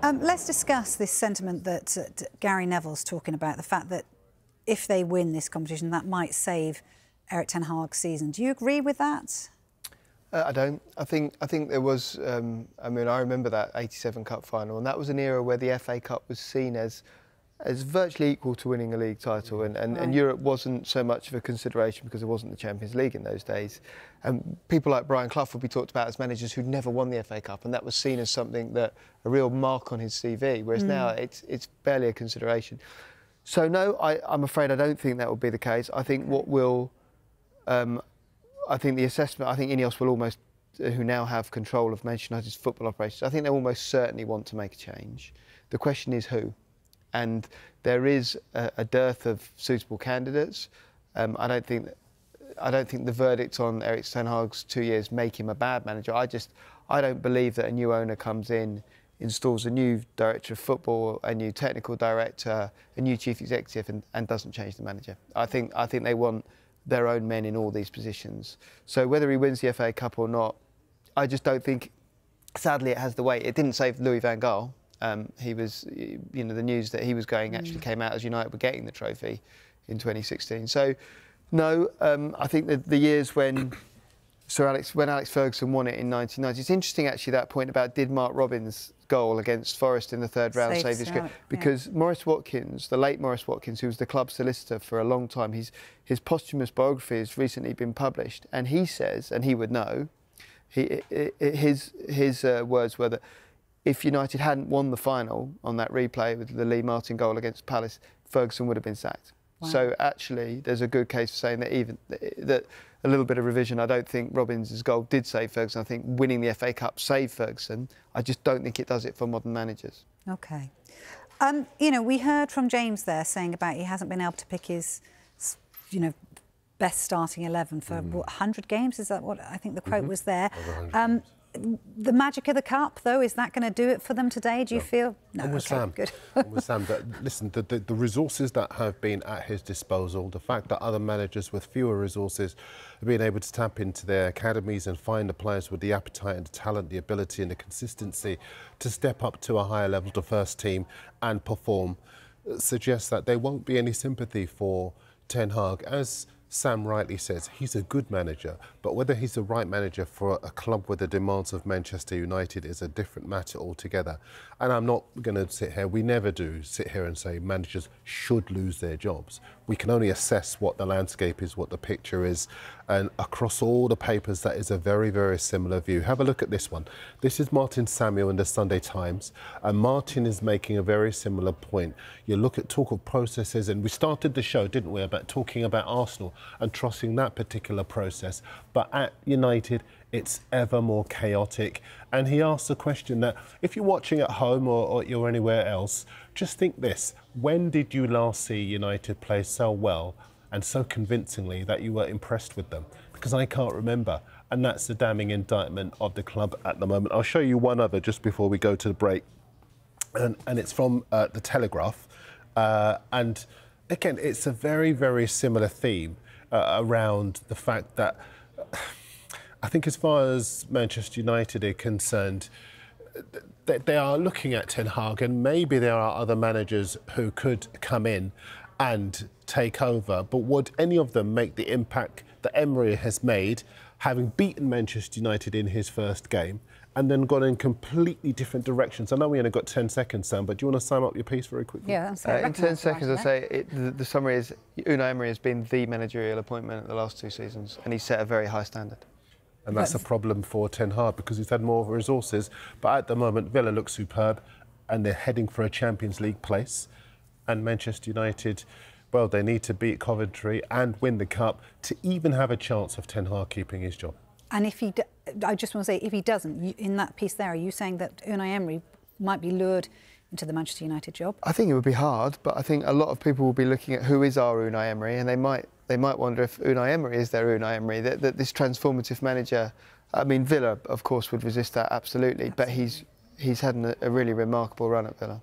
Let's discuss this sentiment that Gary Neville's talking about, the fact that if they win this competition, that might save Erik ten Hag's season. Do you agree with that? I don't. I think there was. I mean, I remember that '87 Cup final, and that was an era where the FA Cup was seen as virtually equal to winning a league title, and Europe wasn't so much of a consideration because there wasn't the Champions League in those days. And people like Brian Clough would be talked about as managers who'd never won the FA Cup, and that was seen as something that a real mark on his CV. Whereas now it's barely a consideration. So no, I'm afraid I don't think that will be the case. I think what will, I think the assessment, I think Ineos will almost, who now have control of Manchester United's football operations, I think they almost certainly want to make a change. The question is who. And there is a dearth of suitable candidates. I don't think the verdict on Erik ten Hag's 2 years make him a bad manager. I don't believe that a new owner comes in, installs a new director of football, a new technical director, a new chief executive, and doesn't change the manager. I think they want their own men in all these positions. So whether he wins the FA Cup or not, I just don't think. Sadly, it has the weight. It didn't save Louis van Gaal. He was, you know, the news that he was going actually came out as United were getting the trophy in 2016. So, no, I think that the years when Alex Ferguson won it in 1990, it's interesting actually that point about did Mark Robins' goal against Forest in the third round save his career? Because Maurice Watkins, the late Maurice Watkins, who was the club solicitor for a long time, his posthumous biography has recently been published, and he says, and he would know, his words were that if United hadn't won the final on that replay with the Lee Martin goal against Palace, Ferguson would have been sacked. Wow. So actually, there's a good case for saying that a little bit of revision. I don't think Robins' goal did save Ferguson. I think winning the FA Cup saved Ferguson. I just don't think it does it for modern managers. OK. You know, we heard from James there saying about he hasn't been able to pick his, you know, best starting 11 for what, 100 games. Is that what I think the quote was there? The magic of the cup, though, is that going to do it for them today? Do you feel? No, I'm with Sam. Good. I'm with Sam. Listen, the resources that have been at his disposal, the fact that other managers with fewer resources have been able to tap into their academies and find the players with the appetite and the talent, the ability and the consistency to step up to a higher level to first team and perform, suggests that there won't be any sympathy for Ten Hag. As Sam rightly says, he's a good manager, but whether he's the right manager for a club with the demands of Manchester United is a different matter altogether. And I'm not going to sit here, we never do sit here and say managers should lose their jobs. We can only assess what the landscape is, what the picture is, and across all the papers that is a very, very similar view. Have a look at this one. This is Martin Samuel in the Sunday Times, and Martin is making a very similar point. You look at talk of processes, and we started the show, didn't we, about talking about Arsenal and trusting that particular process. But at United, it's ever more chaotic. And he asked the question that if you're watching at home or you're anywhere else, just think this. When did you last see United play so well and so convincingly that you were impressed with them? Because I can't remember. And that's the damning indictment of the club at the moment. I'll show you one other just before we go to the break. And it's from The Telegraph. And again, it's a very, very similar theme around the fact that I think as far as Manchester United are concerned, they are looking at Ten Hag, and maybe there are other managers who could come in and take over. But would any of them make the impact that Emery has made, having beaten Manchester United in his first game and then gone in completely different directions? I know we only got 10 seconds, Sam, but do you want to sum up your piece very quickly? Yeah, in 10 seconds, I'll say the summary is Unai Emery has been the managerial appointment in the last 2 seasons, and he's set a very high standard. And that's a problem for Ten Hag because he's had more resources. But at the moment, Villa looks superb and they're heading for a Champions League place. And Manchester United, well, they need to beat Coventry and win the Cup to even have a chance of Ten Hag keeping his job. And if he, I just want to say, if he doesn't, in that piece there, are you saying that Unai Emery might be lured into the Manchester United job? I think it would be hard, but I think a lot of people will be looking at who is our Unai Emery, and they might wonder if Unai Emery is their Unai Emery, that this transformative manager. I mean, Villa, of course, would resist that absolutely. But he's had a really remarkable run at Villa.